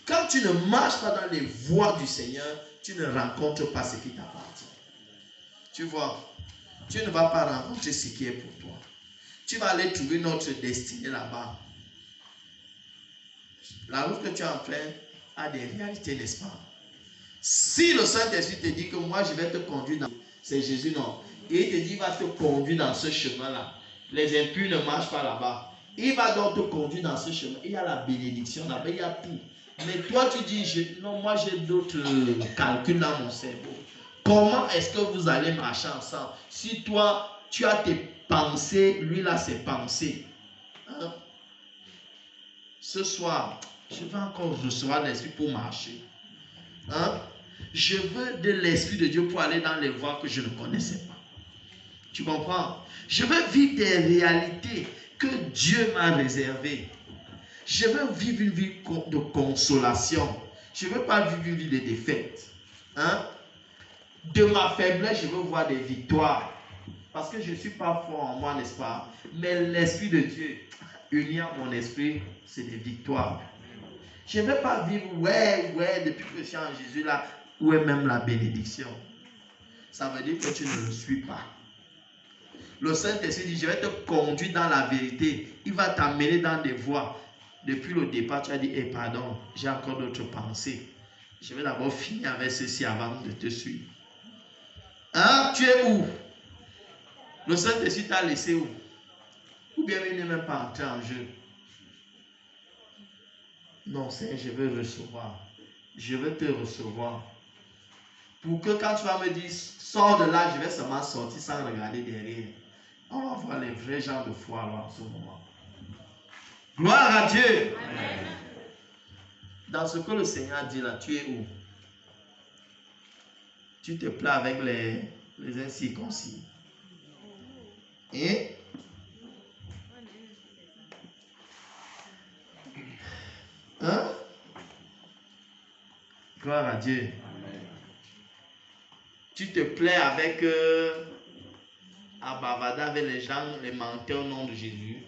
Quand tu ne marches pas dans les voies du Seigneur, tu ne rencontres pas ce qui t'appartient. Tu vois, tu ne vas pas rencontrer ce qui est pour toi. Tu vas aller trouver notre destinée là-bas. La route que tu es en train a des réalités, n'est-ce pas? Si le Saint-Esprit te dit que moi je vais te conduire dans... C'est Jésus, non. Et il te dit, il va te conduire dans ce chemin-là. Les impurs ne marchent pas là-bas. Il va donc te conduire dans ce chemin. Il y a la bénédiction là-bas, il y a tout. Mais toi tu dis, non, moi j'ai d'autres calculs dans mon cerveau. Comment est-ce que vous allez marcher ensemble? Si toi, tu as tes pensées, lui là ses pensées. Hein? Ce soir, je vais encore recevoir l'esprit pour marcher. Hein? Je veux de l'esprit de Dieu pour aller dans les voies que je ne connaissais pas. Tu comprends? Je veux vivre des réalités que Dieu m'a réservées. Je veux vivre une vie de consolation. Je ne veux pas vivre une vie de défaite. Hein? De ma faiblesse, je veux voir des victoires. Parce que je ne suis pas fort en moi, n'est-ce pas? Mais l'Esprit de Dieu, uni à mon esprit, c'est des victoires. Je ne veux pas vivre, depuis que je suis en Jésus là, où est même la bénédiction. Ça veut dire que tu ne le suis pas. Le Saint-Esprit dit, je vais te conduire dans la vérité. Il va t'amener dans des voies. Depuis le départ, tu as dit, pardon, j'ai encore d'autres pensées. Je vais d'abord finir avec ceci avant de te suivre. Hein? Tu es où? Le Saint-Esprit t'a laissé où? Ou bien il n'est même pas entré en jeu. Non, Seigneur, je veux recevoir. Je veux te recevoir. Pour que quand tu vas me dire, sors de là, je vais seulement sortir sans regarder derrière. On va voir les vrais gens de foi là, en ce moment. Gloire à Dieu. Amen. Dans ce que le Seigneur dit là, tu es où? Tu te plais avec les incirconcis. Et hein? Gloire à Dieu. Amen. Tu te plais avec à bavarder avec les gens, les menteurs au nom de Jésus.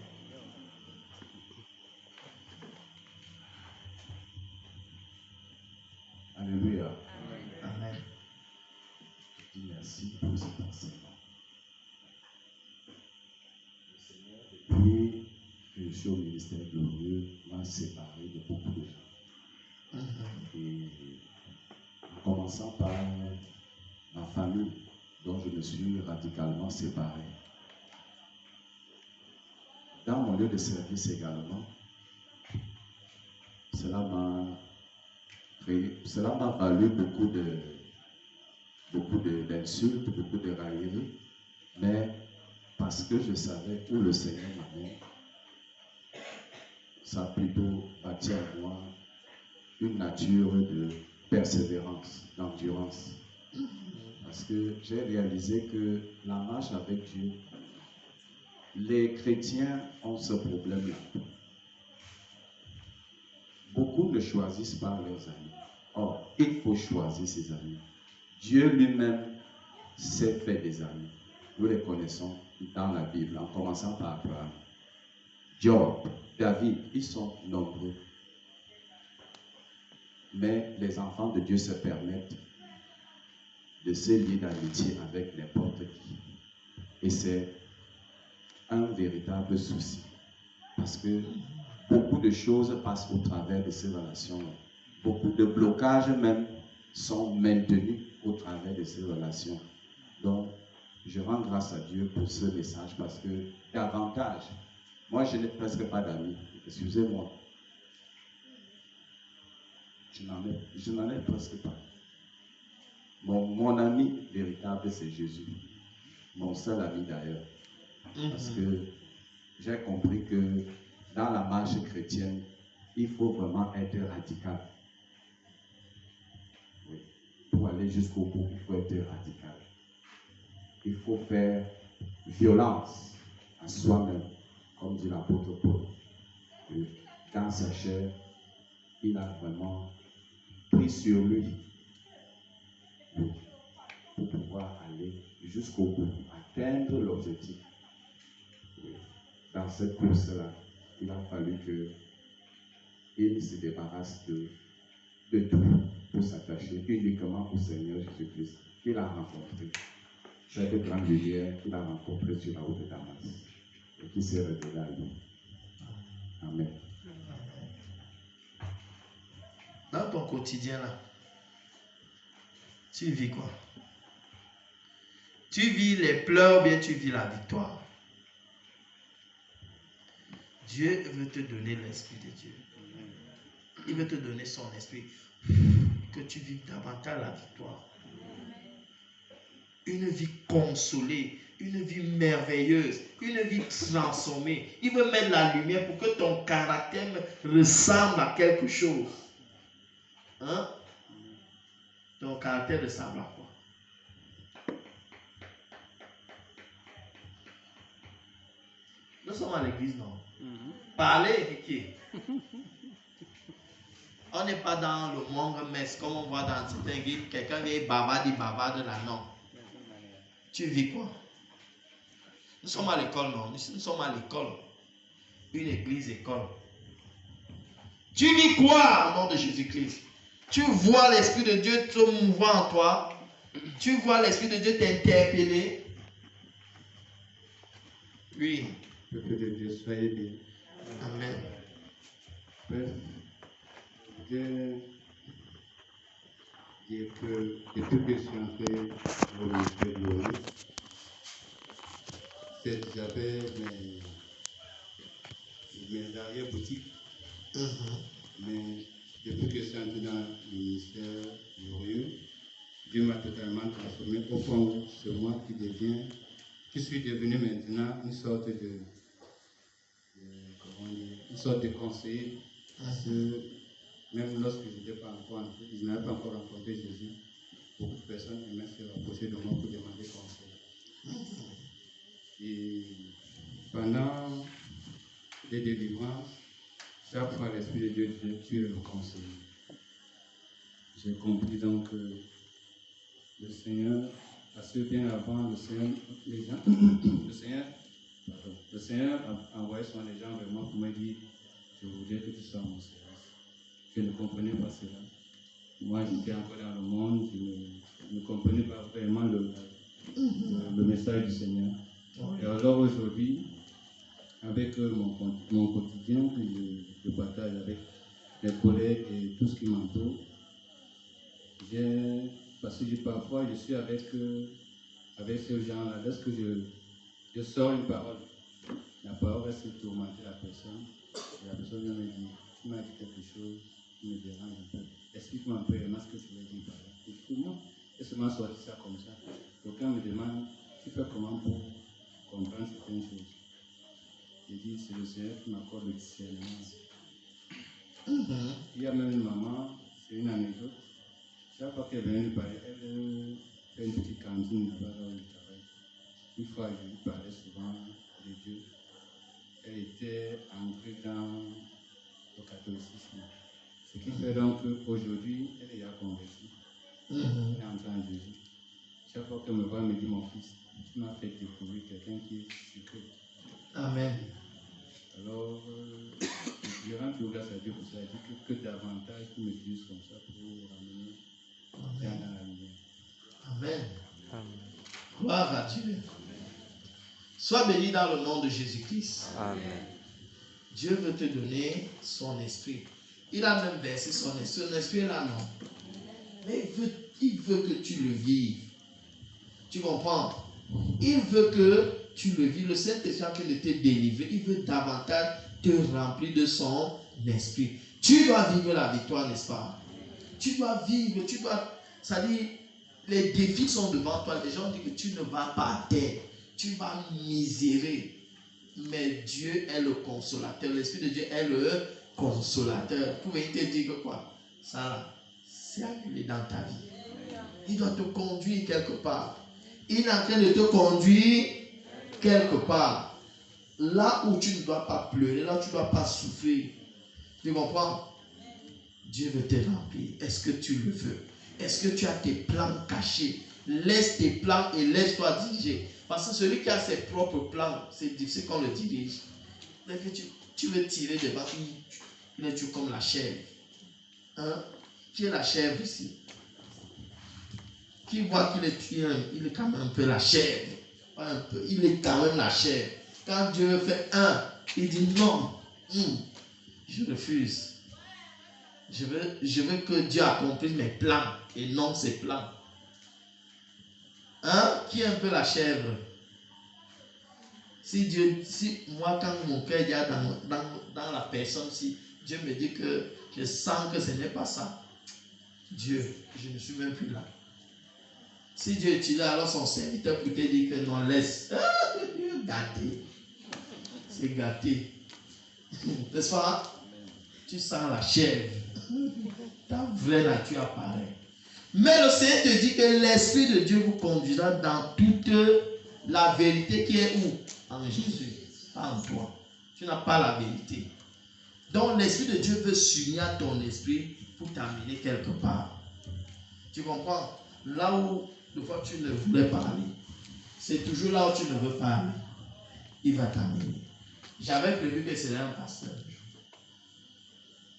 Alléluia. Amen. Je dis merci pour cet enseignement. Le Seigneur, depuis que je suis au ministère glorieux, m'a séparé de beaucoup de gens. Et en commençant par ma famille, dont je me suis radicalement séparé. Dans mon lieu de service également, cela m'a valu beaucoup d'insultes, beaucoup de railleries, mais parce que je savais où le Seigneur m'amène, ça a plutôt bâti en moi une nature de persévérance, d'endurance. Parce que j'ai réalisé que la marche avec Dieu, les chrétiens ont ce problème-là. Beaucoup ne choisissent pas leurs amis. Or, il faut choisir ses amis. Dieu lui-même s'est fait des amis. Nous les connaissons dans la Bible, en commençant par Abraham, Job, David, ils sont nombreux. Mais les enfants de Dieu se permettent de se lier d'amitié avec n'importe qui. Et c'est un véritable souci. Parce que beaucoup de choses passent au travers de ces relations-là. Beaucoup de blocages même sont maintenus au travers de ces relations. Donc, je rends grâce à Dieu pour ce message parce que davantage, moi je n'ai presque pas d'amis. Excusez-moi. Je n'en ai presque pas. Mon ami véritable, c'est Jésus. Mon seul ami d'ailleurs. Parce que j'ai compris que dans la marche chrétienne, il faut vraiment être radical. Oui. Pour aller jusqu'au bout, il faut être radical. Il faut faire violence à soi-même, comme dit l'apôtre Paul. Et dans sa chair, il a vraiment pris sur lui pour pouvoir aller jusqu'au bout, atteindre l'objectif. Oui. Dans cette course-là, il a fallu il se débarrasse de tout pour s'attacher uniquement au Seigneur Jésus-Christ qu'il a rencontré. Cette grande lumière qu'il a rencontrée sur la route de Damas et qui s'est révélée à lui. Amen. Dans ton quotidien là, tu vis quoi? Tu vis les pleurs ou bien tu vis la victoire? Dieu veut te donner l'Esprit de Dieu. Il veut te donner son esprit. Que tu vives davantage la victoire. Une vie consolée, une vie merveilleuse, une vie transformée. Il veut mettre la lumière pour que ton caractère ressemble à quelque chose. Hein? Ton caractère ressemble à quoi? Nous sommes à l'église, non? Parler, Mickey. On n'est pas dans le monde messe comme on voit dans certains guides. Quelqu'un vient bavarde là, non. Tu vis quoi? Nous sommes à l'école, non? Nous sommes à l'école. Une église école. Tu vis quoi au nom de Jésus-Christ? Tu vois l'Esprit de Dieu te mouvoir en toi? Tu vois l'Esprit de Dieu t'interpeller? Oui. Peuple de Dieu, soyez bénis. Amen. Père, je veux dire que depuis que je suis entré au ministère de l'Orient, j'avais mes arrière-boutiques. Mais depuis que je suis entré dans le ministère de l'Orient, Dieu m'a totalement transformé au point où c'est moi qui suis devenu maintenant une sorte de conseiller. Parce que même lorsque je n'étais pas encore entré, je n'avais pas encore rencontré Jésus, beaucoup de personnes aimaient se rapprocher de moi pour demander conseil. Et pendant les délivrances, chaque fois l'Esprit de Dieu disait, tu es le conseiller. J'ai compris donc que le Seigneur, parce que bien avant, le Seigneur a envoyé souvent les gens vers moi pour me dire, je voudrais que tu sois mon service. Je ne comprenais pas cela. Moi, j'étais encore dans le monde, je ne comprenais pas vraiment le message du Seigneur. Et alors aujourd'hui, avec mon quotidien que je partage avec les collègues et tout ce qui m'entoure, parce que parfois je suis avec ces gens-là, lorsque je sors une parole, la parole va se tourmenter la personne, et la personne vient me dire, tu m'as dit quelque chose qui me dérange un peu, explique-moi un peu vraiment ce que tu veux dire par là. Et je dis, non, laisse-moi sortir ça comme ça. Quelqu'un me demande, tu fais comment pour comprendre certaines choses? Je dis, c'est le Seigneur qui m'accorde le discernement. Il y a même une maman, c'est une anecdote. Chaque fois qu'elle vient lui parler, elle fait une petite cantine là-bas dans le travail. Une fois, je lui parlais souvent de Dieu. Elle était entrée dans le catholicisme. Ce qui fait donc qu'aujourd'hui, elle est déjà convertie. Elle est entrée en Jésus. Chaque fois qu'elle me voit, elle me dit, mon fils, tu m'as fait découvrir quelqu'un qui est secret. Amen. Alors, je rends toujours grâce à Dieu pour ça. Je dis que davantage tu m'utilises comme ça pour ramener bien dans la lumière. Amen. Gloire à Dieu. Sois béni dans le nom de Jésus-Christ. Amen. Dieu veut te donner son esprit. Il a même versé son esprit. Son esprit est là, non? Mais il veut que tu le vives. Tu comprends? Il veut que tu le vives. Le Saint-Esprit a de te délivrer. Il veut davantage te remplir de son esprit. Tu dois vivre la victoire, n'est-ce pas? Tu dois vivre, ça dit, les défis sont devant toi. Les gens disent que tu ne vas pas terre. Tu vas misérer. Mais Dieu est le consolateur. L'Esprit de Dieu est le consolateur. Vous pouvez te dire que quoi? Ça, c'est annulé dans ta vie. Il doit te conduire quelque part. Il est en train de te conduire quelque part. Là où tu ne dois pas pleurer, là où tu ne dois pas souffrir. Tu comprends? Dieu veut te remplir. Est-ce que tu le veux? Est-ce que tu as tes plans cachés? Laisse tes plans et laisse-toi diriger. Parce que celui qui a ses propres plans, c'est difficile qu'on le dirige. Dès que tu veux tirer des bas, Il est toujours comme la chèvre. Hein? Qui est la chèvre ici? Qui voit qu'il est quand même un peu la chèvre? Pas un peu, il est quand même la chèvre. Quand Dieu fait un, il dit non. Je refuse. Je veux que Dieu accomplisse mes plans et non ses plans. Hein? Qui est un peu la chèvre? Si moi, quand mon cœur est dans la personne, si Dieu me dit que je sens que ce n'est pas ça, Dieu, je ne suis même plus là. Si Dieu utilise alors son serviteur pour te dire que non, laisse. Gâté. C'est gâté. N'est-ce pas? Tu sens la chèvre. Ta vraie nature apparaît. Mais le Seigneur te dit que l'Esprit de Dieu vous conduira dans toute la vérité qui est où? En Jésus, pas en toi. Tu n'as pas la vérité. Donc l'Esprit de Dieu veut s'unir à ton esprit pour t'amener quelque part. Tu comprends? Là où des fois tu ne voulais pas aller, c'est toujours là où tu ne veux pas aller. Il va t'amener. J'avais prévu que c'était un pasteur.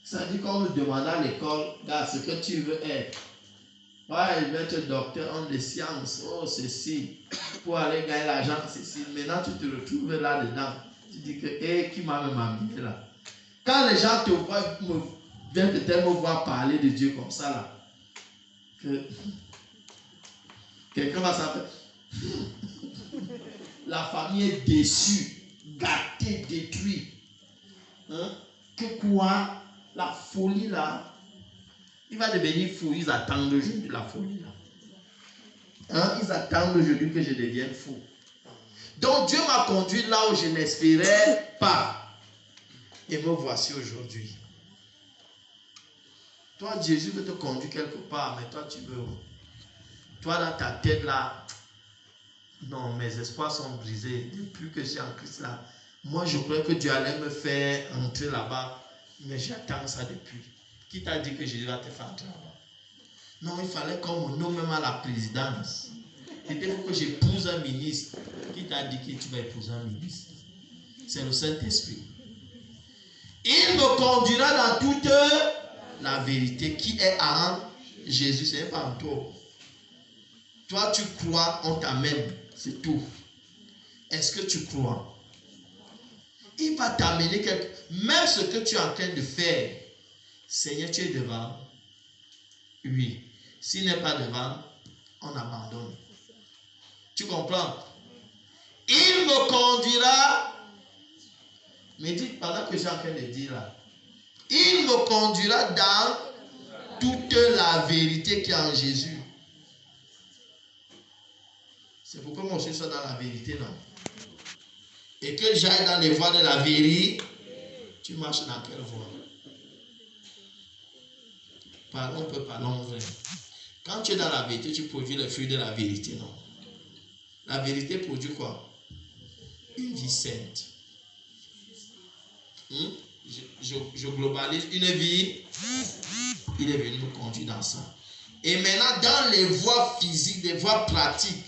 Ça dit qu'on me demandait à l'école, regarde ce que tu veux être. Ouais, il veut être docteur en des sciences, oh ceci, pour aller gagner l'argent, ceci. Maintenant tu te retrouves là-dedans. Tu dis que, qui m'a même amené là? Quand les gens te voient, viennent de tellement voir parler de Dieu comme ça là, que quelqu'un va s'appeler. La famille est déçue, gâtée, détruite. Hein? Que quoi? La folie là, il va devenir fou. Ils attendent aujourd'hui la folie là. Hein? Ils attendent aujourd'hui que je devienne fou. Donc Dieu m'a conduit là où je n'espérais pas. Et me voici aujourd'hui. Toi, Jésus veut te conduire quelque part, mais toi, tu veux. Toi, dans ta tête là, non, mes espoirs sont brisés. Depuis que je suis en Christ là, moi, je croyais que Dieu allait me faire entrer là-bas. Mais j'attends ça depuis. Qui t'a dit que Jésus va te faire entrer là-bas? Non, il fallait qu'on me nomme même à la présidence. C'était pour que j'épouse un ministre. Qui t'a dit que tu vas épouser un ministre? C'est le Saint-Esprit. Il me conduira dans toute la vérité qui est en Jésus. Ce n'est pas en toi. Toi, tu crois, on t'amène. C'est tout. Est-ce que tu crois? Il va t'amener quelque... Même ce que tu es en train de faire, Seigneur, tu es devant. Oui. S'il n'est pas devant, on abandonne. Tu comprends? Il me conduira. Mais dites pendant que je suis en train de dire là. Il me conduira dans toute la vérité qui est en Jésus. C'est pourquoi moi je suis dans la vérité, non? Et que j'aille dans les voies de la vérité, tu marches dans quelle voie? Parlons peu, parlons vrai. Quand tu es dans la vérité, tu produis le fruit de la vérité, non? La vérité produit quoi? Une vie sainte. Je globalise une vie. Il est venu me conduire dans ça. Et maintenant, dans les voies physiques, les voies pratiques,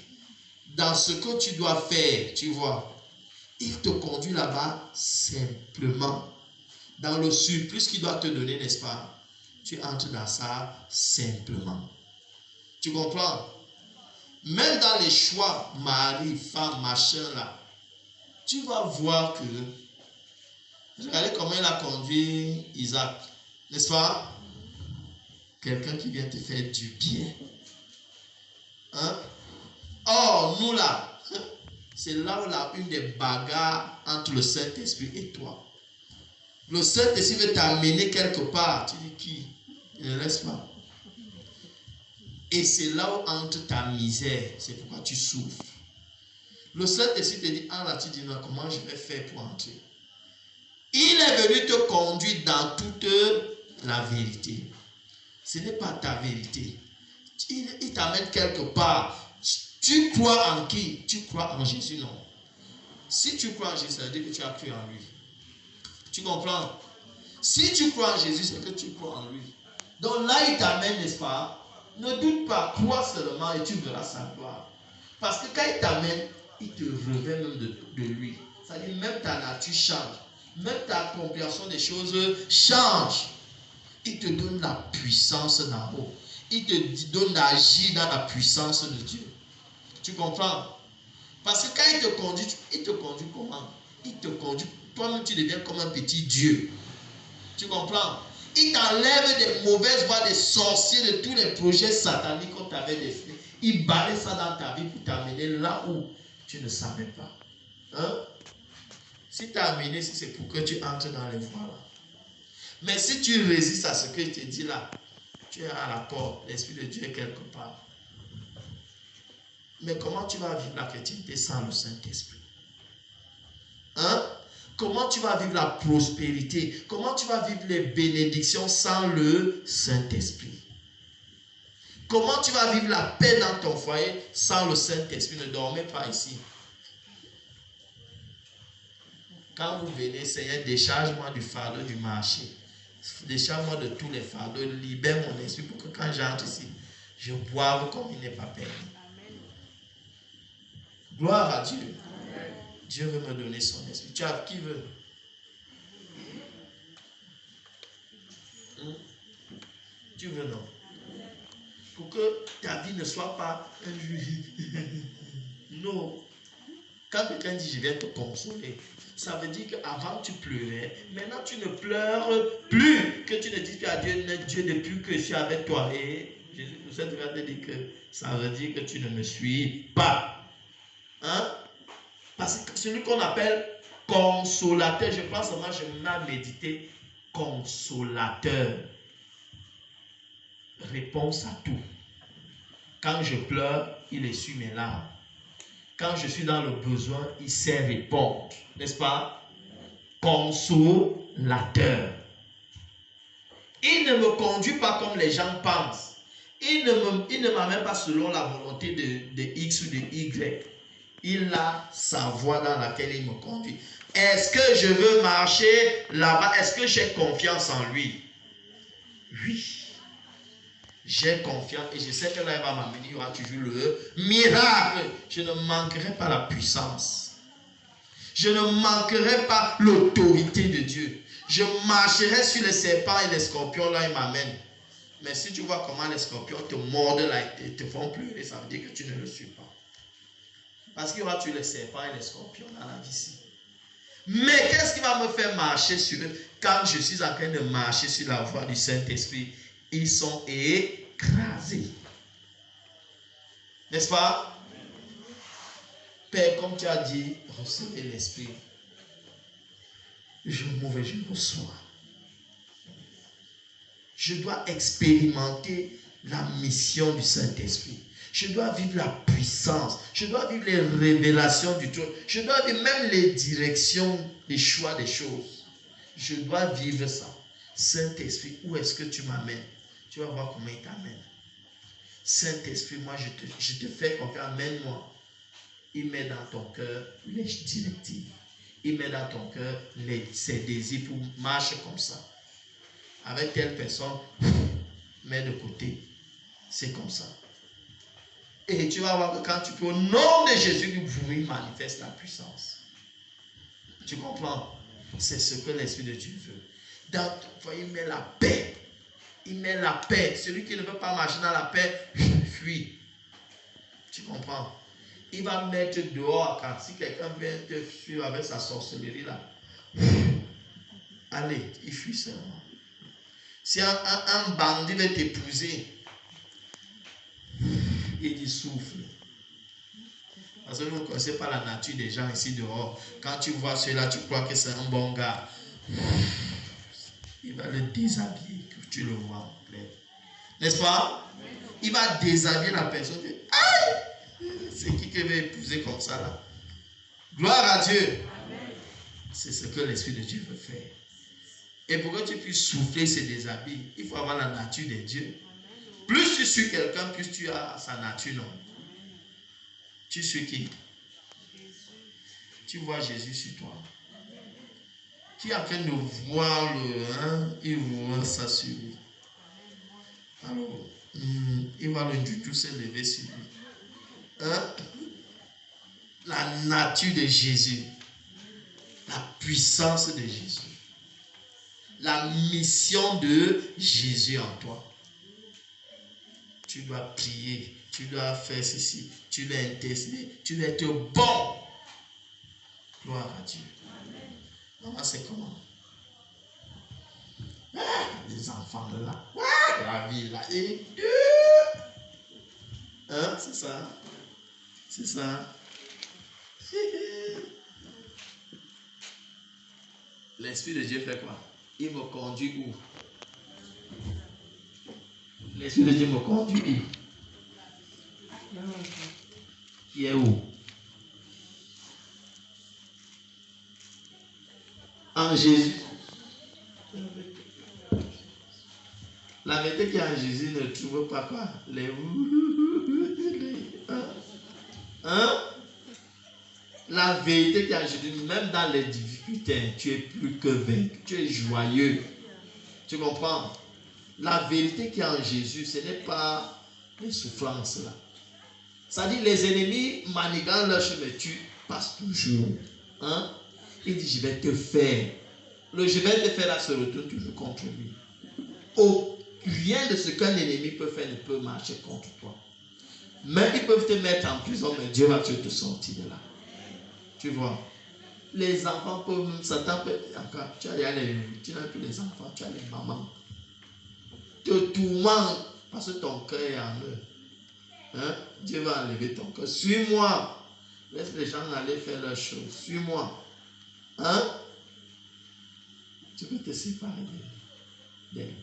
dans ce que tu dois faire, tu vois, il te conduit là-bas simplement. Dans le surplus qu'il doit te donner, n'est-ce pas? Tu entres dans ça simplement. Tu comprends? Même dans les choix, mari, femme, machin là, tu vas voir que, regardez comment il a conduit Isaac, n'est-ce pas? Quelqu'un qui vient te faire du bien. Hein? Or, nous là, c'est là où il y a une des bagarres entre le Saint-Esprit et toi. Le Saint-Esprit veut t'amener quelque part. Tu dis qui? Il ne reste pas. Et c'est là où entre ta misère. C'est pourquoi tu souffres. Le Saint-Esprit te dit, ah là, tu dis non, comment je vais faire pour entrer? Il est venu te conduire dans toute la vérité. Ce n'est pas ta vérité. Il t'amène quelque part. Tu crois en qui? Tu crois en Jésus, non? Si tu crois en Jésus, ça veut dire que tu as cru en lui. Tu comprends? Si tu crois en Jésus, c'est que tu crois en lui. Donc là, il t'amène, n'est-ce pas? Ne doute pas, crois seulement et tu verras sa gloire. Parce que quand il t'amène, il te révèle même de lui. C'est-à-dire même ta nature change. Même ta compréhension des choses change. Il te donne la puissance d'en haut. Il te donne d'agir dans la puissance de Dieu. Tu comprends? Parce que quand il te conduit comment? Il te conduit. Toi-même, tu deviens comme un petit Dieu. Tu comprends? Il t'enlève des mauvaises voies, des sorciers, de tous les projets sataniques qu'on t'avait destinés. Il balaye ça dans ta vie pour t'amener là où tu ne savais pas. Hein? Si tu as amené, si c'est pour que tu entres dans les voies là. Mais si tu résistes à ce que je te dis là, tu es à la porte, l'Esprit de Dieu est quelque part. Mais comment tu vas vivre la chrétienté sans le Saint-Esprit? Hein? Comment tu vas vivre la prospérité? Comment tu vas vivre les bénédictions sans le Saint-Esprit? Comment tu vas vivre la paix dans ton foyer sans le Saint-Esprit? Ne dormez pas ici. Quand vous venez, Seigneur, décharge-moi du fardeau du marché. Décharge-moi de tous les fardeaux. Libère mon esprit pour que quand j'entre ici, je boive comme il n'est pas permis. Gloire à Dieu. Amen. Dieu veut me donner son esprit. Tu as qui veut? Tu veux, non? Pour que ta vie ne soit pas un jugement. Non. Quand quelqu'un dit je viens te consoler, ça veut dire qu'avant tu pleurais, maintenant tu ne pleures plus. Que tu ne dises plus à Dieu, Dieu depuis que je suis avec toi. Et Jésus nous a dit que ça veut dire que tu ne me suis pas. Hein? Parce que celui qu'on appelle consolateur, je pense seulement, je me mets à méditer, consolateur. Réponse à tout. Quand je pleure, il essuie mes larmes. Quand je suis dans le besoin, il sait répondre. N'est-ce pas? Consolateur. Il ne me conduit pas comme les gens pensent. Il ne m'amène pas selon la volonté de X ou de Y. Il a sa voie dans laquelle il me conduit. Est-ce que je veux marcher là-bas? Est-ce que j'ai confiance en lui? Oui. J'ai confiance et je sais que là, il va m'amener, il y aura toujours le miracle. Je ne manquerai pas la puissance. Je ne manquerai pas l'autorité de Dieu. Je marcherai sur les serpents et les scorpions, là, il m'amène. Mais si tu vois comment les scorpions te mordent là et te font pleurer, ça veut dire que tu ne le suis pas. Parce qu'il y aura toujours les serpents et les scorpions dans la vie ici. Mais qu'est-ce qui va me faire marcher sur eux? Quand je suis en train de marcher sur la voie du Saint-Esprit, ils sont écrasés. N'est-ce pas? Père, comme tu as dit, recevez l'Esprit. Je m'ouvre et je reçois. Je dois expérimenter la mission du Saint-Esprit. Je dois vivre la puissance. Je dois vivre les révélations du trône. Je dois vivre même les directions, les choix des choses. Je dois vivre ça. Saint-Esprit, où est-ce que tu m'amènes? Tu vas voir comment il t'amène. Saint-Esprit, moi, je te fais confiance. Amène-moi. Il met dans ton cœur les directives. Il met dans ton cœur ses désirs pour marcher comme ça. Avec telle personne, mets de côté. C'est comme ça. Et tu vas voir que quand tu peux, au nom de Jésus, il manifeste la puissance. Tu comprends? C'est ce que l'Esprit de Dieu veut. Dans ton foyer, il met la paix. Il met la paix. Celui qui ne veut pas marcher dans la paix, fuit. Tu comprends? Il va mettre dehors, quand si quelqu'un vient te suivre avec sa sorcellerie là, allez, il fuit seulement. Si un bandit veut t'épouser, il dit souffle. Parce que vous ne connaissez pas la nature des gens ici dehors. Quand tu vois cela, tu crois que c'est un bon gars. Il va le déshabiller, que tu le vois en plein. N'est-ce pas? Il va déshabiller la personne. Aïe! C'est qui veut épouser comme ça là? Gloire à Dieu. C'est ce que l'Esprit de Dieu veut faire. Et pour que tu puisses souffler ces déshabits, il faut avoir la nature de Dieu. Plus tu suis quelqu'un, plus tu as sa nature, non? Tu suis qui? Tu vois Jésus sur toi. Qui est en train de voir il voit ça sur lui. Alors, il va le tout se lever sur lui. La nature de Jésus. La puissance de Jésus. La mission de Jésus en toi. Tu dois prier, tu dois faire ceci, tu dois intercéder, tu dois être bon. Gloire à Dieu. Maman, c'est comment? Les enfants de là. La vie là. Et hein, c'est ça. C'est ça. L'Esprit de Dieu fait quoi? Il me conduit où? L'Esprit de Dieu me conduit où? Qui est où? En Jésus. La vérité qui est en Jésus ne trouve pas quoi? Les hein? La vérité qui est en Jésus, même dans les difficultés, tu es plus que vaincu, tu es joyeux. Tu comprends? La vérité qui est en Jésus, ce n'est pas les souffrances là. Ça dit les ennemis manigant leur chemin, tu passes toujours. Hein? Il dit, je vais te faire. Le je vais te faire là se retourne toujours contre lui. Rien de ce qu'un ennemi peut faire ne peut marcher contre toi. Même ils peuvent te mettre en prison, mais Dieu va te sortir de là. Tu vois? Les enfants peuvent, Satan peut, encore, tu n'as plus les enfants, tu as les mamans. Te tourmente parce que ton cœur est en eux. Hein? Dieu va enlever ton cœur. Suis-moi. Laisse les gens aller faire leurs choses. Suis-moi. Hein? Tu peux te séparer d'elle.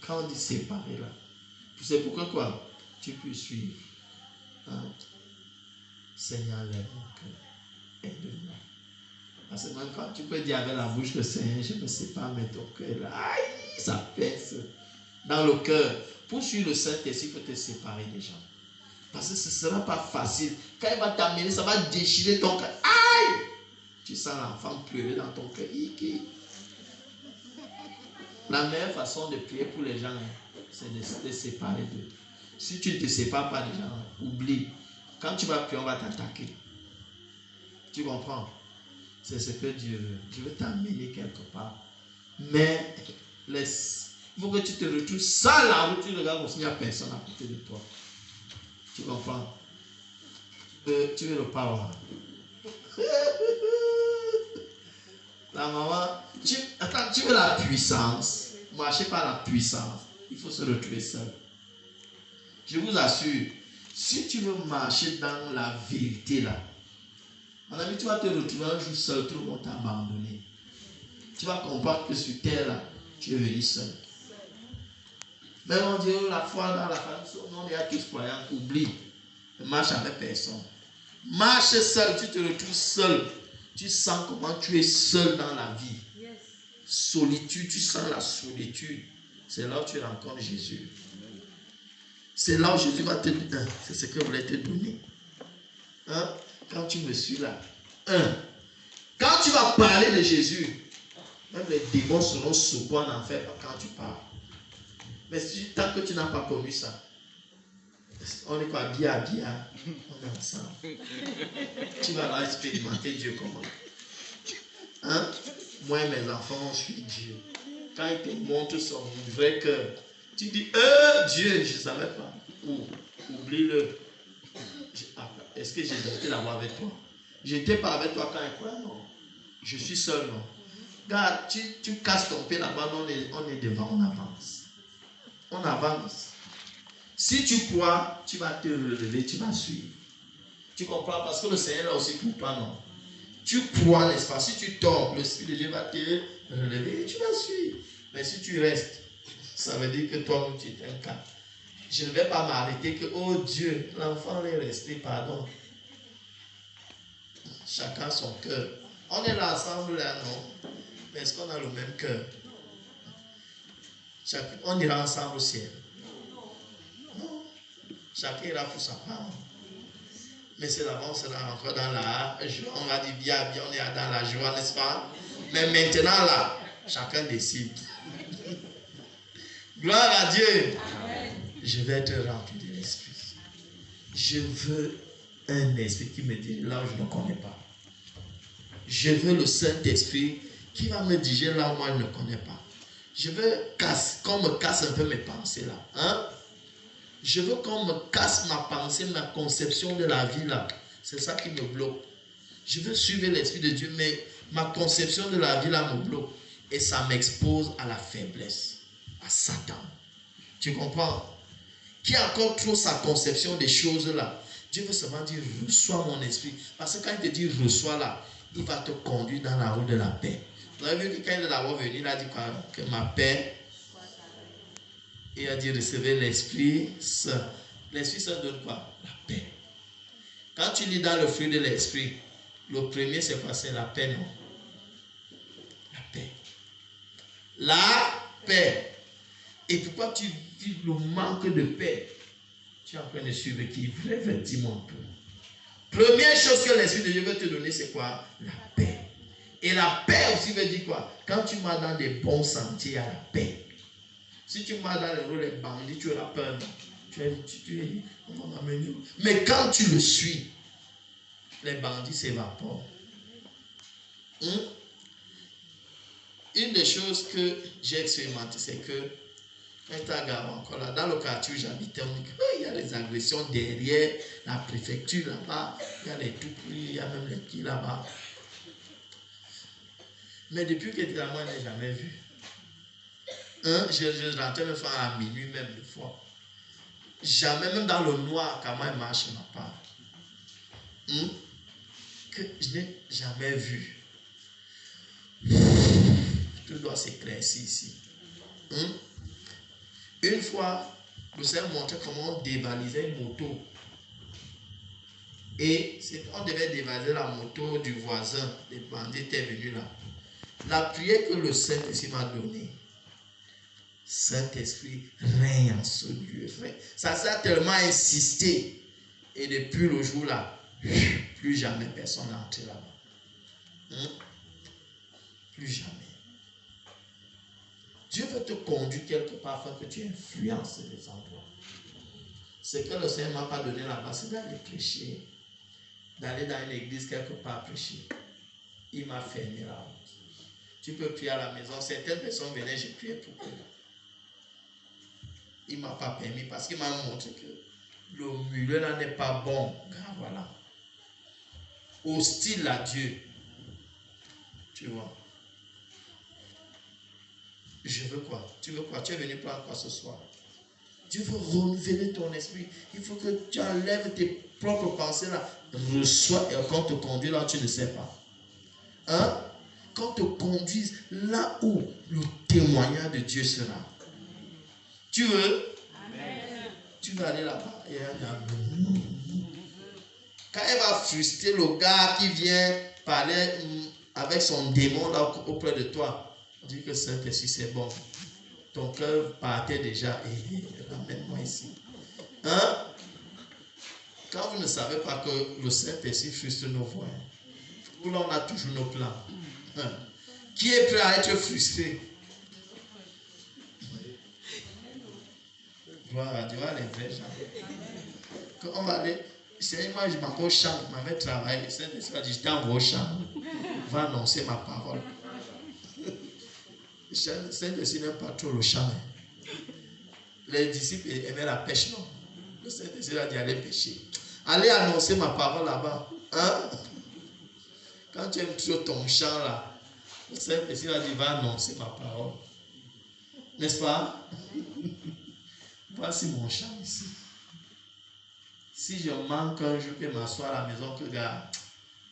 Quand on dit séparer là, c'est pourquoi quoi? Tu peux suivre. Hein? Seigneur, lève mon cœur. Aide-moi. Parce que même quand tu peux dire avec la bouche que Seigneur, je ne sais pas, mais ton cœur là, aïe, ça pèse dans le cœur. Pour suivre le Saint-Esprit, il faut te séparer des gens. Parce que ce ne sera pas facile. Quand il va t'amener, ça va déchirer ton cœur. Aïe! Tu sens l'enfant pleurer dans ton cœur. La meilleure façon de prier pour les gens, c'est de se séparer d'eux. Si tu ne te sépares pas des gens, oublie. Quand tu vas prier, on va t'attaquer. Tu comprends? C'est ce que Dieu veut. Je veux t'amener quelque part. Mais laisse. Il faut que tu te retrouves seul là où tu regardes comme s'il n'y a personne à côté de toi. Tu comprends? Tu veux le power. La maman, tu veux la puissance. Marchez par la puissance. Il faut se retrouver seul. Je vous assure, si tu veux marcher dans la vérité là, mon ami, tu vas te retrouver un jour seul, tout le monde t'a abandonné. Tu vas comprendre que sur terre là, tu es venu seul. Mais mon Dieu, la foi dans la famille, on est à tous croyants, oublie. Ne marche avec personne. Marche seul, tu te retrouves seul. Tu sens comment tu es seul dans la vie. Yes. Solitude, tu sens la solitude. C'est là où tu rencontres Jésus. C'est là où Jésus va te dire, c'est ce que je voulais te donner. Hein? Quand tu me suis là. Quand tu vas parler de Jésus, même les démons seront secoués en enfer quand tu parles. Mais tant que tu n'as pas connu ça, on est quoi? Bien, on est ensemble. Tu vas là expérimenter Dieu comment? Hein? Moi et mes enfants, on suit Dieu. Quand il te montre son vrai cœur, tu dis, Dieu, je ne savais pas. Oublie-le. Est-ce que j'ai été là-bas avec toi? Je n'étais pas avec toi quand il croit, non. Je suis seul, non. Regarde, tu casses ton pied là-bas, on est devant, on avance. On avance. Si tu crois, tu vas te relever, tu vas suivre. Tu comprends? Parce que le Seigneur est aussi pour toi, non? Tu crois, n'est-ce pas? Si tu tombes, le Esprit de Dieu va te relever et tu vas suivre. Mais si tu restes, ça veut dire que toi, tu es un cas. Je ne vais pas m'arrêter que, oh Dieu, l'enfant est resté, pardon. Chacun son cœur. On est là ensemble, là, non? Mais est-ce qu'on a le même cœur? On ira ensemble au ciel. Non. Chacun ira pour sa part. Mais c'est là-bas, on sera encore dans la joie. On va dire bien, on est dans la joie, n'est-ce pas? Mais maintenant, là, chacun décide. Gloire à Dieu. Amen. Je vais être rempli de l'Esprit. Je veux un esprit qui me dirige là où je ne connais pas. Je veux le Saint-Esprit qui va me diriger là où moi je ne connais pas. Je veux qu'on me casse un peu mes pensées là. Hein? Je veux qu'on me casse ma pensée, ma conception de la vie là. C'est ça qui me bloque. Je veux suivre l'Esprit de Dieu, mais ma conception de la vie là me bloque. Et ça m'expose à la faiblesse, à Satan. Tu comprends? Qui a encore trop sa conception des choses là. Dieu veut seulement dire, reçois mon esprit. Parce que quand il te dit reçois là, il va te conduire dans la route de la paix. Vous avez vu que quand il est d'abord venu, il a dit quoi? Que ma paix. Il a dit recevez l'Esprit Saint. L'Esprit Saint donne quoi? La paix. Quand tu lis dans le fruit de l'Esprit, le premier c'est quoi? C'est la paix, non? La paix. La paix. Et pourquoi tu vis le manque de paix? Tu es en train de suivre qui? Vrai, dis-moi un peu. Première chose que l'Esprit de Dieu veut te donner, c'est quoi? La paix. Et la paix aussi veut dire quoi? Quand tu marches dans des bons sentiers, il y a la paix. Si tu marches dans les rues, les bandits, tu auras peur. Tu es, on va m'amener. Mais quand tu le suis, les bandits s'évaporent. Une des choses que j'ai expérimenté, c'est que quand j'étais à Gabon, encore là, dans le quartier où j'habitais, on dit qu'il y a des agressions derrière la préfecture là-bas, il y a les tout pris, il y a même les petits là-bas. Mais depuis que moi, je n'ai jamais vu. Je rentrais me faire à minuit même des fois. Jamais, même dans le noir, quand moi, il marche ma part. Que je n'ai jamais vu. Tout doit s'éclaircir ici. Une fois, le Seigneur montrait comment on dévalisait une moto. Et on devait dévaliser la moto du voisin. Les bandits étaient venus là. La prière que le Saint-Esprit m'a donnée. Saint-Esprit, règne en ce lieu. Ça s'est tellement insisté. Et depuis le jour là, plus jamais personne n'est entré là-bas. Plus jamais. Dieu veut te conduire quelque part afin que tu influences les endroits. Ce que le Seigneur ne m'a pas donné là-bas, c'est d'aller prêcher. D'aller dans une église quelque part prêcher. Il m'a fermé la route. Tu peux prier à la maison. Certaines personnes venaient, j'ai prié pour eux. Il ne m'a pas permis parce qu'il m'a montré que le milieu là n'est pas bon. Voilà. Hostile à Dieu. Tu vois. Je veux quoi? Tu veux quoi? Tu es venu prendre quoi ce soir? Dieu veut renouveler ton esprit. Il faut que tu enlèves tes propres pensées là. Reçois et qu'on te conduise là où tu ne sais pas. Qu'on te conduise là où le témoignage de Dieu sera. Tu veux? Amen. Tu vas aller là-bas. Quand elle va frustrer le gars qui vient parler avec son démon là auprès de toi, on dit que Saint-Esprit c'est bon. Ton cœur partait déjà et ramène-moi ici. Quand vous ne savez pas que le Saint-Esprit frustre nos voix, nous là on a toujours nos plans. Qui est prêt à être frustré? Gloire à Dieu, les vrais gens. Quand on va aller, moi je m'en vais au champ, je m'avais travaillé, Saint-Esprit a dit, je t'envoie au champ, va annoncer ma parole. Saint-Esprit n'aime pas trop le champ. Les disciples aimaient la pêche, non? Le Saint-Esprit a dit, allez pêcher. Allez annoncer ma parole là-bas. Quand tu aimes trop ton champ là, le Saint-Esprit a dit, va annoncer ma parole. N'est-ce pas? Voici mon champ ici. Si je manque un jour, je peux m'asseoir à la maison, que gars,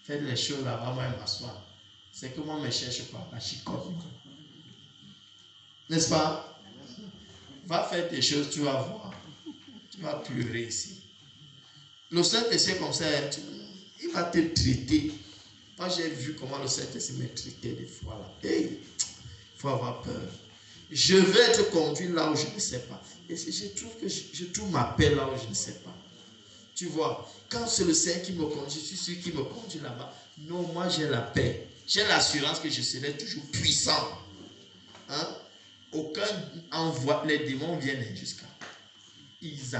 faites les choses là-bas, moi je m'assois. C'est que moi je ne cherche pas, la chicote. N'est-ce pas? Va faire tes choses, tu vas voir. Tu vas pleurer ici. Le Saint-Esprit comme ça, il va te traiter. Moi j'ai vu comment le Saint-Esprit me traitait des fois là. Il faut avoir peur. Je vais être conduit là où je ne sais pas. Et je trouve ma paix là où je ne sais pas. Tu vois, quand c'est le Seigneur qui me conduit, je suis celui qui me conduit là-bas. Non, moi j'ai la paix. J'ai l'assurance que je serai toujours puissant. Aucun envoi, les démons viennent jusqu'à. Ils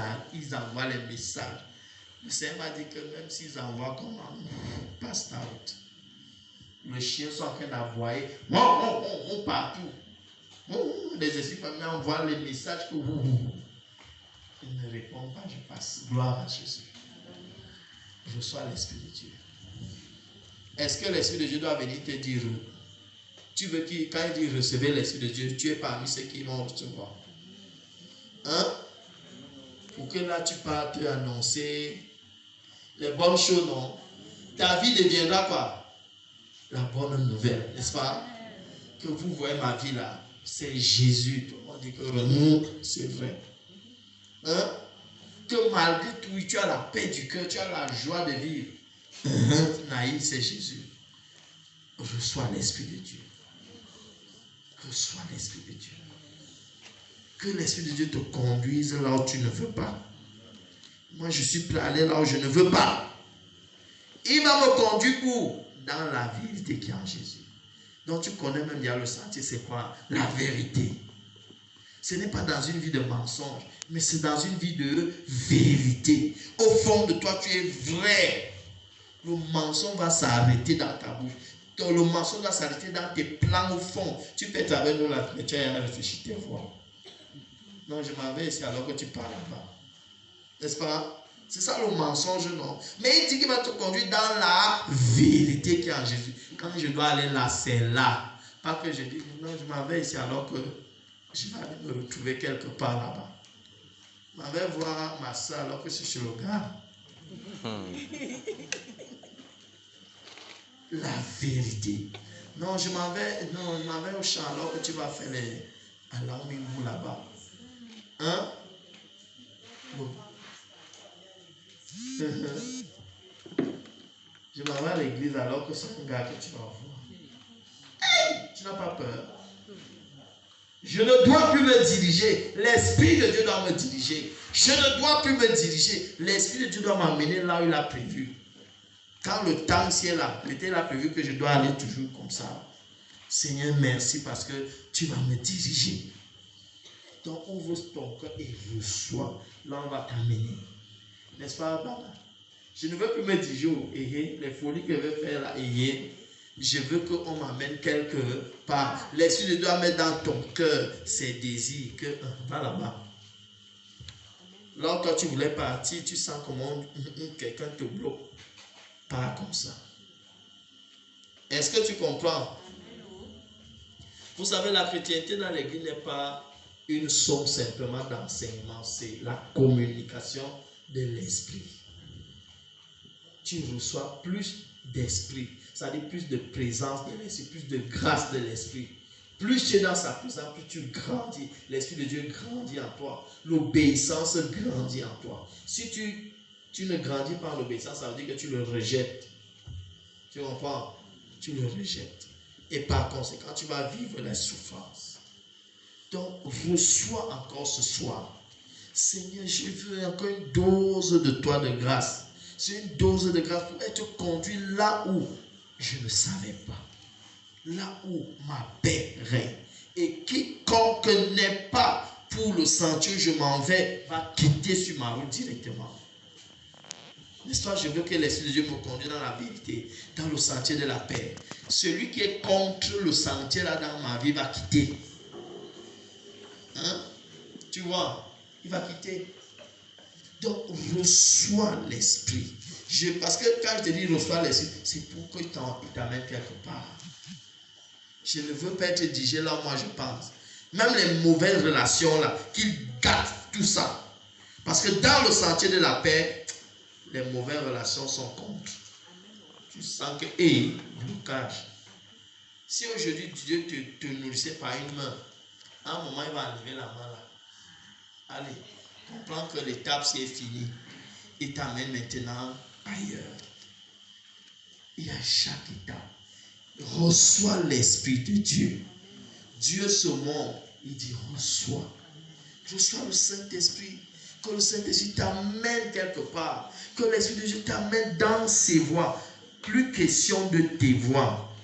envoient les messages. Le Seigneur m'a dit que même s'ils envoient comment, passe out. Le chien sont en train d'aboyer. Partout. Les esprits familiers envoient les messages que ils ne répondent pas, je passe. Gloire à Jésus. Je reçois l'Esprit de Dieu. Est-ce que l'Esprit de Dieu doit venir te dire, tu veux qu'il, quand il dit recevez l'Esprit de Dieu, tu es parmi ceux qui vont recevoir? Hein? Pour que là tu partes annoncer les bonnes choses, non? Ta vie deviendra quoi? La bonne nouvelle, n'est-ce pas? Que vous voyez ma vie là, c'est Jésus. On dit que non, c'est vrai. Hein? Que malgré tout, tu as la paix du cœur, tu as la joie de vivre. Naïf, c'est Jésus. Reçois l'Esprit de Dieu. Reçois l'Esprit de Dieu. Que l'Esprit de Dieu te conduise là où tu ne veux pas. Moi, je suis prêt à aller là où je ne veux pas. Il va me conduire où? Dans la vérité qui est en Jésus. Donc tu connais même bien le sentier, c'est quoi? La vérité. Ce n'est pas dans une vie de mensonge, mais c'est dans une vie de vérité. Au fond de toi, tu es vrai. Le mensonge va s'arrêter dans ta bouche. Le mensonge va s'arrêter dans tes plans au fond. Tu peux être avec nous là, mais tu as réfléchi tes voix. Non, je m'en vais ici alors que tu parles là-bas. N'est-ce pas? C'est ça le mensonge, non? Mais il dit qu'il va te conduire dans la vérité qui est en Jésus. Quand je dois aller là, c'est là. Pas que je dis, non, je m'en vais ici alors que je vais aller me retrouver quelque part là-bas. Je m'en vais voir ma soeur alors que je suis chez le gars. La vérité. Non, je m'en vais au champ alors que tu vas faire les alarmimou là-bas. Hein? Bon. Je m'en vais à l'église alors que c'est un gars que tu vas voir. Hey, tu n'as pas peur. Je ne dois plus me diriger. L'Esprit de Dieu doit me diriger. Je ne dois plus me diriger. L'Esprit de Dieu doit m'amener là où il a prévu. Quand le temps ici est là, il a prévu que je dois aller toujours comme ça. Seigneur, merci parce que tu vas me diriger. Donc ouvre ton cœur et reçois. Là, on va t'amener. N'est-ce pas, Baba? Je ne veux plus me diriger les folies que je vais faire là. Je veux qu'on m'amène quelque part. L'Esprit de Dieu doit mettre dans ton cœur ses désirs. Que va là-bas. Là où toi tu voulais partir, tu sens comment quelqu'un te bloque. Pas comme ça. Est-ce que tu comprends? Vous savez, la chrétienté dans l'église n'est pas une somme simplement d'enseignement, c'est la communication de l'esprit. Tu reçois plus d'esprit, c'est-à-dire plus de présence de l'esprit, plus de grâce de l'esprit. Plus tu es dans sa présence, plus tu grandis. L'Esprit de Dieu grandit en toi. L'obéissance grandit en toi. Si tu ne grandis pas en l'obéissance, ça veut dire que tu le rejettes. Tu comprends? Tu le rejettes. Et par conséquent, tu vas vivre la souffrance. Donc, reçois encore ce soir. Seigneur, je veux encore une dose de toi de grâce. C'est une dose de grâce pour être conduit là où je ne savais pas. Là où ma paix règne. Et quiconque n'est pas pour le sentier où je m'en vais va quitter sur ma route directement. N'est-ce pas? Je veux que l'Esprit de Dieu me conduise dans la vérité, dans le sentier de la paix. Celui qui est contre le sentier là dans ma vie va quitter. Hein? Tu vois, il va quitter. Donc, reçois l'Esprit. Parce que quand je te dis reçois l'Esprit, c'est pour qu'il t'amène quelque part. Je ne veux pas être dirigé là où moi je pense. Même les mauvaises relations là, qu'ils gâtent tout ça. Parce que dans le sentier de la paix, les mauvaises relations sont contre. Tu sens que, blocage. Si aujourd'hui Dieu te nourrissait par une main, à un moment il va enlever la main là. Allez, comprends que l'étape c'est fini. Il t'amène maintenant ailleurs. Il y a chaque étape. Reçois l'Esprit de Dieu. Dieu se montre, il dit reçois. Reçois le Saint-Esprit. Que le Saint-Esprit t'amène quelque part. Que l'Esprit de Dieu t'amène dans ses voies. Plus question de tes voies.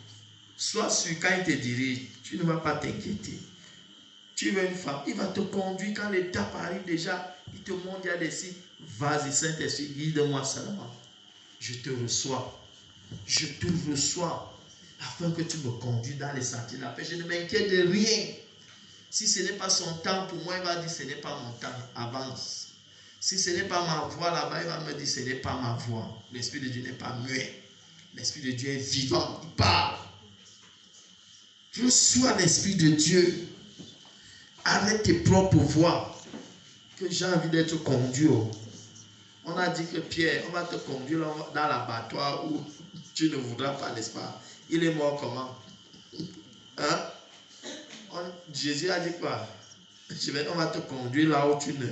Sois sûr, quand il te dirige, tu ne vas pas t'inquiéter. Tu veux une femme, il va te conduire quand l'étape arrive déjà. Il te montre, il y a des signes. Vas-y, Saint-Esprit, guide-moi seulement. Je te reçois. Je te reçois. Afin que tu me conduis dans les sentiers de la paix. Je ne m'inquiète de rien. Si ce n'est pas son temps pour moi, il va dire ce n'est pas mon temps. Avance. Si ce n'est pas ma voix là-bas, il va me dire ce n'est pas ma voix. L'Esprit de Dieu n'est pas muet. L'Esprit de Dieu est vivant. Il parle. Reçois l'Esprit de Dieu. Arrête tes propres voix. Que j'ai envie d'être conduit. On a dit que Pierre, on va te conduire dans l'abattoir où tu ne voudras pas, n'est-ce pas? Il est mort comment? Hein? Jésus a dit quoi? On va te conduire là où tu ne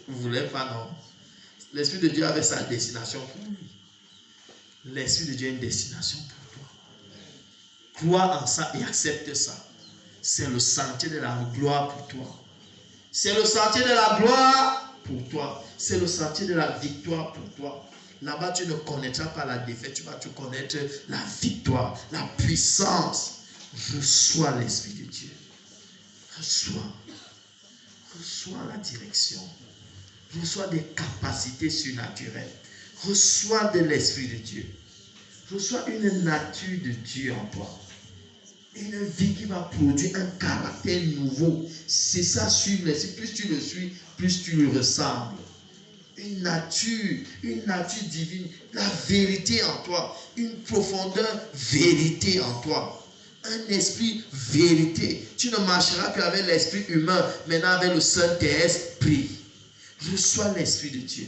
voulais pas, non? L'Esprit de Dieu avait sa destination pour lui. L'Esprit de Dieu a une destination pour toi. Crois en ça et accepte ça. C'est le sentier de la gloire pour toi. C'est le sentier de la gloire pour toi. C'est le sentier de la victoire pour toi. Là-bas, tu ne connaîtras pas la défaite, tu vas te connaître la victoire, la puissance. Reçois l'Esprit de Dieu. Reçois la direction. Reçois des capacités surnaturelles. Reçois de l'Esprit de Dieu. Reçois une nature de Dieu en toi. Une vie qui va produire un caractère nouveau. C'est ça, suivre l'Esprit. Plus tu le suis, plus tu le ressembles. Une nature divine. La vérité en toi. Une profondeur vérité en toi. Un esprit vérité. Tu ne marcheras qu'avec l'esprit humain, maintenant avec le Saint-Esprit. Reçois l'Esprit de Dieu.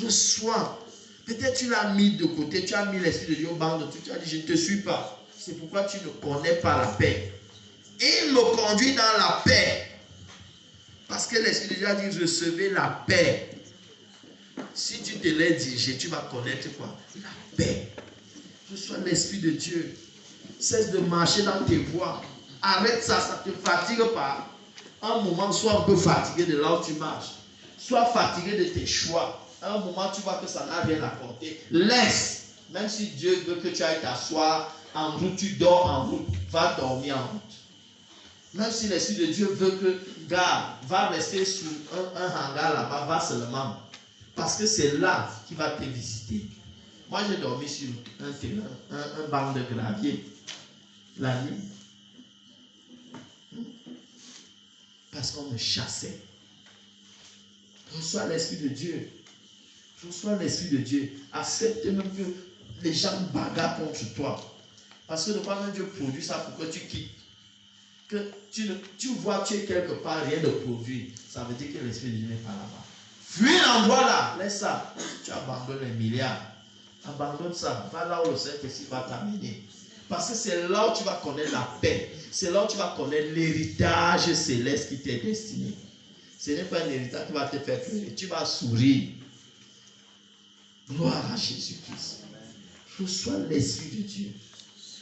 Reçois. Peut-être tu l'as mis de côté, tu as mis l'Esprit de Dieu au banc de tout. Tu as dit, je ne te suis pas. C'est pourquoi tu ne connais pas la paix. Il me conduit dans la paix. Parce que l'Esprit de Dieu a dit, recevez la paix. Si tu te laisses diriger, tu vas connaître quoi? La paix. Reçois l'Esprit de Dieu. Cesse de marcher dans tes voies. Arrête ça, ça ne te fatigue pas. Un moment, sois un peu fatigué de là où tu marches. Sois fatigué de tes choix. Un moment, tu vois que ça n'a rien apporté. Laisse. Même si Dieu veut que tu ailles t'asseoir en route, tu dors en route. Va dormir en route. Même si l'Esprit de Dieu veut que, gars, va rester sous un hangar là-bas, va seulement. Parce que c'est là qu'il va te visiter. Moi, j'ai dormi sur un terrain, un banc de gravier. La nuit. Parce qu'on me chassait. Reçois l'Esprit de Dieu. Reçois l'Esprit de Dieu. Accepte même que les gens bagarrent contre toi. Parce que le Père de Dieu produit ça pour que tu quittes. Que tu vois, tu es quelque part, rien de produit. Ça veut dire que l'Esprit de Dieu n'est pas là-bas. Fuis l'endroit là. Laisse ça. Tu abandonnes les milliards. Abandonne ça. Va là où le Saint-Esprit va t'amener. Parce que c'est là où tu vas connaître la paix. C'est là où tu vas connaître l'héritage céleste qui t'est destiné. Ce n'est pas un héritage qui va te faire pleurer. Tu vas sourire. Gloire à Jésus-Christ. Reçois l'Esprit de Dieu.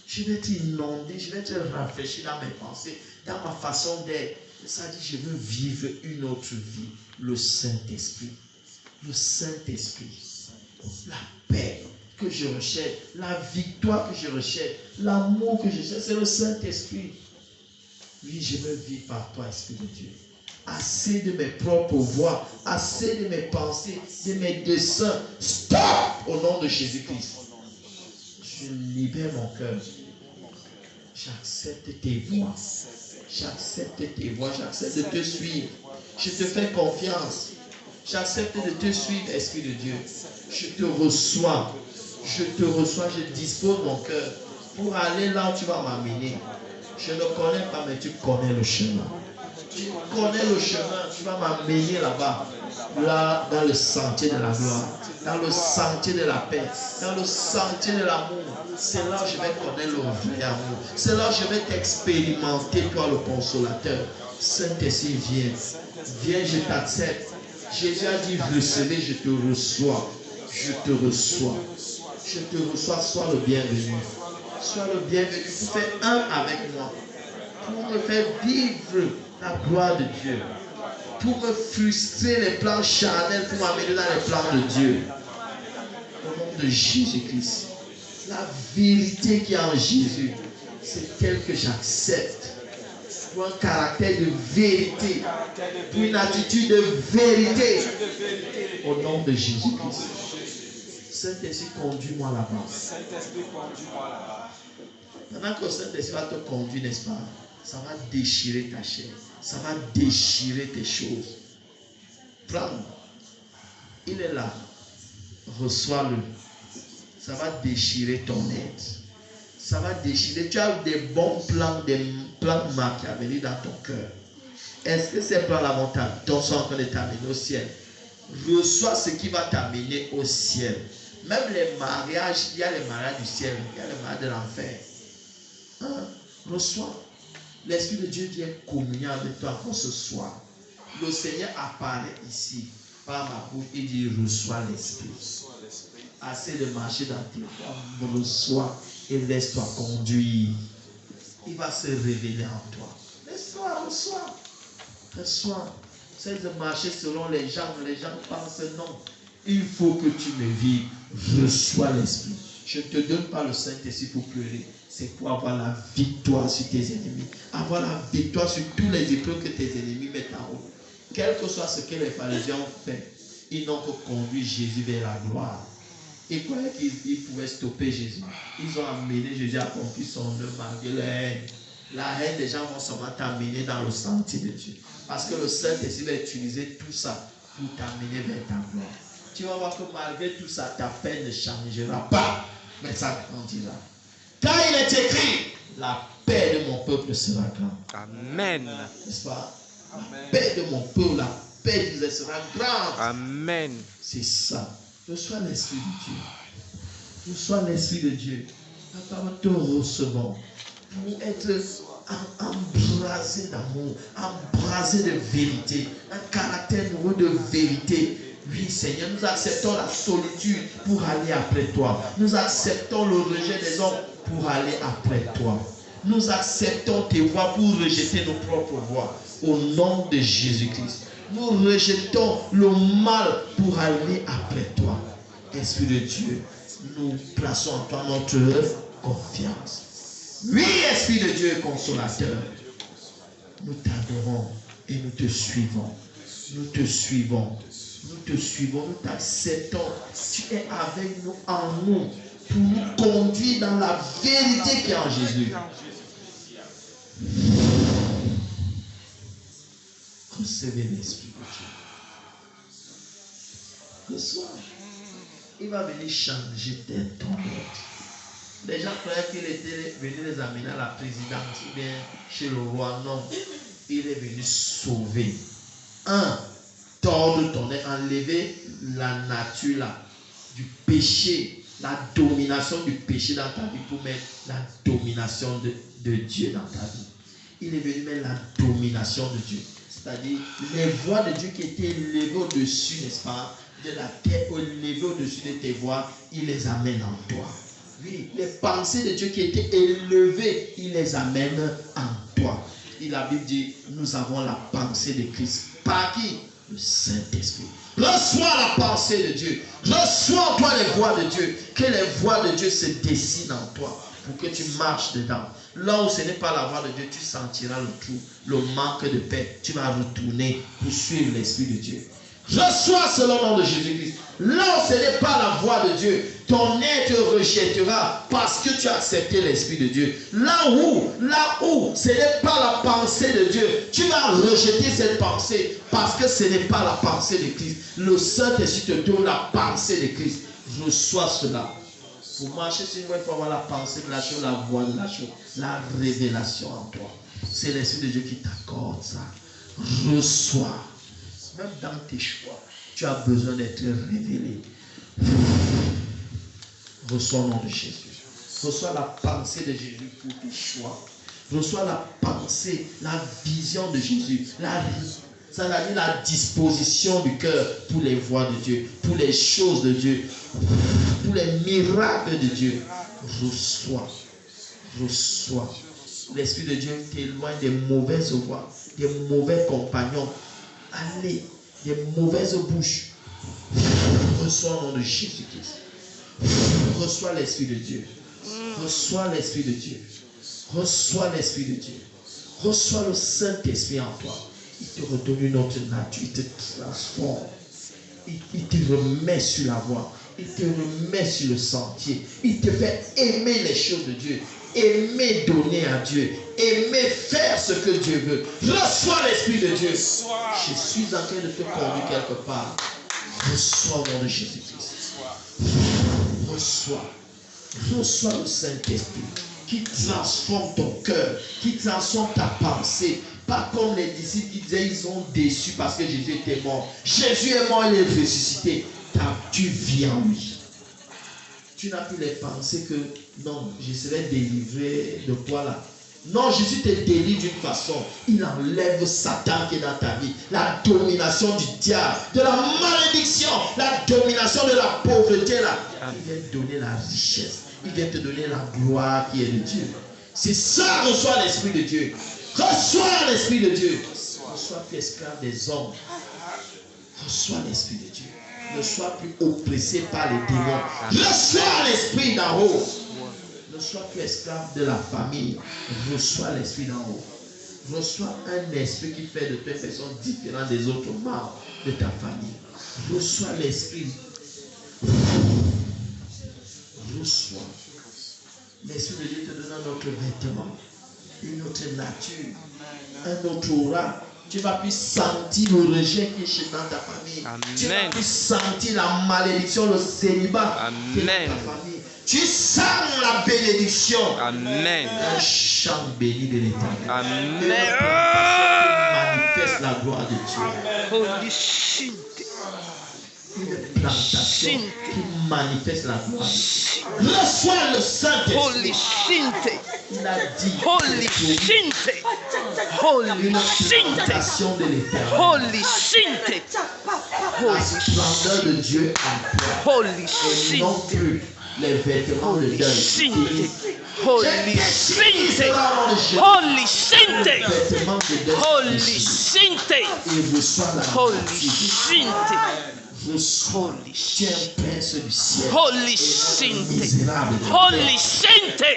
Je vais t'inonder, je vais te rafraîchir dans mes pensées, dans ma façon d'être. Ça dit, je veux vivre une autre vie. Le Saint-Esprit. Le Saint-Esprit. La paix que je recherche, la victoire que je recherche, l'amour que je cherche, c'est le Saint-Esprit. Oui, je veux vivre par toi, Esprit de Dieu. Assez de mes propres voix, assez de mes pensées, de mes desseins. Stop au nom de Jésus-Christ. Je libère mon cœur. J'accepte tes voix. J'accepte tes voix. J'accepte de te suivre. Je te fais confiance. J'accepte de te suivre, Esprit de Dieu. Je te reçois. Je te reçois. Je dispose mon cœur pour aller là où tu vas m'amener. Je ne connais pas, mais tu connais le chemin. Tu connais le chemin. Tu vas m'amener là-bas. Là, dans le sentier de la gloire. Dans le sentier de la paix. Dans le sentier de l'amour. C'est là où je vais connaître le vrai amour. C'est là où je vais t'expérimenter, toi le consolateur. Saint-Esprit, viens. Viens, je t'accepte. Jésus a dit, recevez, je te reçois. Je te reçois. Je te reçois, sois le bienvenu. Sois le bienvenu pour faire un avec moi. Pour me faire vivre la gloire de Dieu. Pour me frustrer les plans charnels, pour m'amener dans les plans de Dieu. Au nom de Jésus-Christ. La vérité qui est en Jésus, c'est tel que j'accepte. pour un caractère de vérité, pour une attitude de vérité. Au nom de Jésus-Christ. Saint-Esprit, conduis-moi là-bas. Maintenant que le Saint-Esprit va te conduire, n'est-ce pas? Ça va déchirer ta chair. Ça va déchirer tes choses. Prends. Il est là. Reçois-le. Ça va déchirer ton être. Ça va déchirer. Tu as des bons plans, des plans machiavéliques dans ton cœur. Est-ce que ces plans-là sont en train de t'amener au ciel? Reçois ce qui va t'amener au ciel. Même les mariages, il y a les mariages du ciel, il y a les mariages de l'enfer. Hein? Reçois. L'Esprit de Dieu vient communier avec toi encore ce soir. Le Seigneur apparaît ici par ma bouche et dit reçois l'Esprit. Assez de marcher dans tes voies, reçois et laisse-toi conduire. Il va se révéler en toi. Laisse-toi, reçois. Reçois. C'est de marcher selon les gens pensent non. Il faut que tu me vives. Reçois l'Esprit. Je ne te donne pas le Saint-Esprit pour pleurer. C'est pour avoir la victoire sur tes ennemis. Avoir la victoire sur tous les épreuves que tes ennemis mettent en haut. Quel que soit ce que les pharisiens ont fait, ils n'ont que conduit Jésus vers la gloire. Ils croyaient qu'ils pouvaient stopper Jésus. Ils ont amené Jésus à accomplir son œuvre malgré la haine. La haine des gens vont seulement t'amener dans le sentier de Dieu. Parce que le Saint-Esprit va utiliser tout ça pour t'amener vers ta gloire. Tu vas voir que malgré tout ça, ta paix ne changera pas, mais ça grandira. Car il est écrit, la paix de mon peuple sera grande. Amen. N'est-ce pas? La paix de mon peuple, la paix de Dieu sera grande. Amen. C'est ça. Reçois l'Esprit de Dieu. Reçois l'Esprit de Dieu. La parole te recevons pour être embrasé d'amour, embrasé de vérité, un caractère nouveau de vérité. Oui, Seigneur, nous acceptons la solitude pour aller après toi. Nous acceptons le rejet des hommes pour aller après toi. Nous acceptons tes voies pour rejeter nos propres voies. Au nom de Jésus-Christ. Nous rejetons le mal pour aller après toi. Esprit de Dieu, nous plaçons en toi notre confiance. Oui, Esprit de Dieu consolateur, nous t'adorons et nous te suivons. Nous te suivons. Nous te suivons, nous t'acceptons. Tu es avec nous, en nous, pour nous conduire dans la vérité qui est en Jésus. Recevez l'Esprit de Dieu. Reçois. Il va venir changer ton être. Les gens croyaient qu'il était venu les amener à la présidence ou bien chez le roi. Non. Il est venu sauver. Tordre ton être, enlever la nature là, du péché, la domination du péché dans ta vie pour mettre la domination de Dieu dans ta vie. Il est venu mettre la domination de Dieu. C'est-à-dire les voies de Dieu qui étaient élevées au-dessus, n'est-ce pas, de la terre, élevées au-dessus de tes voies, il les amène en toi. Oui, les pensées de Dieu qui étaient élevées, il les amène en toi. Et la Bible dit, nous avons la pensée de Christ. Par qui? Le Saint-Esprit. Reçois la pensée de Dieu. Reçois en toi les voies de Dieu. Que les voies de Dieu se dessinent en toi pour que tu marches dedans. Là où ce n'est pas la voie de Dieu, tu sentiras le trou, le manque de paix. Tu vas retourner pour suivre l'Esprit de Dieu. Reçois selon le nom de Jésus-Christ. Là où ce n'est pas la voie de Dieu, ton être rejettera parce que tu as accepté l'Esprit de Dieu. Là où ce n'est pas la pensée de Dieu, tu vas rejeter cette pensée parce que ce n'est pas la pensée de Christ. Le Saint-Esprit te donne la pensée de Christ. Reçois cela. Pour marcher sur une voie, il faut avoir la pensée de la chose, la voix de la chose, la révélation en toi. C'est l'Esprit de Dieu qui t'accorde ça. Reçois. Même dans tes choix, tu as besoin d'être révélé. Reçois au nom de Jésus. Reçois la pensée de Jésus pour tes choix. Reçois la pensée, la vision de Jésus. Ça veut dire la disposition du cœur pour les voies de Dieu, pour les choses de Dieu, pour les miracles de Dieu. Reçois. Reçois. L'Esprit de Dieu t'éloigne des mauvaises voies, des mauvais compagnons. Allez, des mauvaises bouches. Reçois au nom de Jésus-Christ. Reçois l'Esprit de Dieu. Reçois l'Esprit de Dieu. Reçois l'Esprit de Dieu. Reçois le Saint-Esprit en toi. Il te redonne une autre nature. Il te transforme. Il te remet sur la voie. Il te remet sur le sentier. Il te fait aimer les choses de Dieu. Aimer donner à Dieu. Aimer faire ce que Dieu veut. Reçois l'Esprit de Dieu. Je suis en train de te conduire quelque part. Reçois au nom de Jésus-Christ. Reçois. Reçois le Saint-Esprit qui transforme ton cœur, qui transforme ta pensée. Pas comme les disciples qui disaient ils sont déçus parce que Jésus était mort. Jésus est mort, il est ressuscité. Tu vis en lui. Tu n'as plus les pensées que non, je serai délivré de quoi là? Non, Jésus te délivre d'une façon. Il enlève Satan qui est dans ta vie. La domination du diable, de la malédiction, la domination de la pauvreté là. Il vient te donner la richesse. Il vient te donner la gloire qui est de Dieu. C'est ça, reçois l'Esprit de Dieu. Reçois l'Esprit de Dieu. Ne sois plus esclave des hommes. Reçois l'Esprit de Dieu. Ne sois plus oppressé par les démons. Reçois l'Esprit d'en haut. Ne sois plus esclave de la famille. Reçois l'Esprit d'en haut. Reçois un esprit qui fait de toi une personne différente des autres membres de ta famille. Reçois l'Esprit. Reçois. L'Esprit de Dieu te donne un autre vêtement, une autre nature, un autre aura. Tu vas plus sentir le rejet qui est chez dans ta famille. Amen. Tu vas plus sentir la malédiction, le célibat qui est dans ta famille. Tu sens la bénédiction. Amen. Un chant béni de l'Éternel. Amen. Manifeste la gloire de Dieu. Une plantation qui manifeste la gloire de Dieu. Reçois le Saint-Esprit. Il a dit une plantation de l'Éternel. La splendeur de Dieu en toi. Et non plus les vêtements de deuil. Holy Sinte, Holy Sinte, Holy Sinte, Holy Sinte. Tu es un prince du ciel. Holy Sinte, Holy Sinte,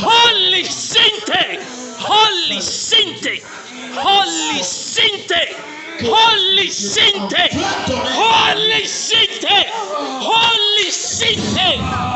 Holy Sinte, Holy Sinte, Holy Sinte, Holy Sinte, Holy Sinte, Holy Sinte.